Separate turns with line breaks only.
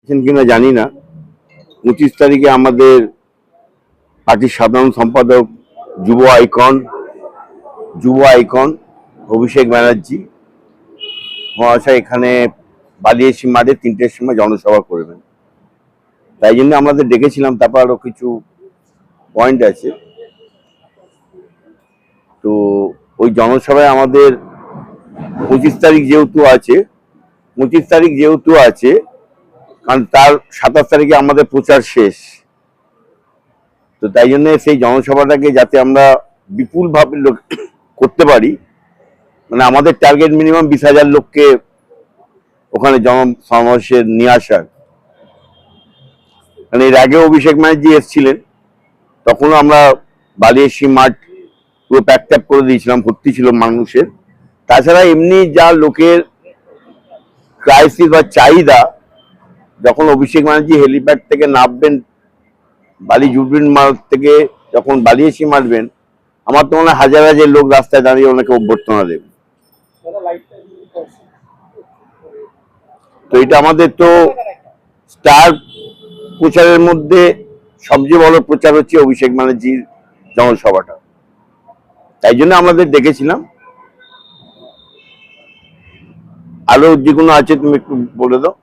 কিনা জানি না। 25 তারিখে আমাদের পার্টির সাধারণ সম্পাদক যুব আইকন অভিষেক ব্যানার্জি মহাশয় এখানে বালিয়াসি মাঠে 3টের সময় জনসভা করবেন। তাই জন্য আমাদের ডেকেছিলাম। তারপর আরো কিছু পয়েন্ট আছে। তো ওই জনসভায় আমাদের 25 তারিখ যেহেতু আছে কারণ তার 27 তারিখে আমাদের প্রচার শেষ। তো তাই জন্য সেই জনসভাটাকে যাতে আমরা বিপুল ভাবে করতে পারি, মানে আমাদের টার্গেট মিনিমাম 20,000 লোককে ওখানে জনসমাবেশে নিয়ে আসার। মানে এর আগে অভিষেক ব্যানার্জি এসেছিলেন, তখনও আমরা বালিয়াসি মাঠ পুরো প্যাকট্যাপ করে দিয়েছিলাম, ভর্তি ছিল মানুষের। তাছাড়া এমনি যা লোকের ক্রাইসিস বা চাহিদা, যখন অভিষেক ব্যানার্জি হেলিপ্যাড থেকে নামবেন, বালি জুটবিন মাঠ থেকে যখন বালিয়াসি মারবেন, আমার তো মনে হয় হাজার হাজার লোক রাস্তায় দাঁড়িয়ে ওনাকে অভ্যর্থনা দেবে। তো এটা আমাদের তো স্টার প্রচারের মধ্যে সবচেয়ে বড় প্রচার হচ্ছে অভিষেক ব্যানার্জির জনসভাটা। তাই জন্য আমাদের দেখেছিলাম। আরো যেগুলো আছে তুমি একটু বলে দাও।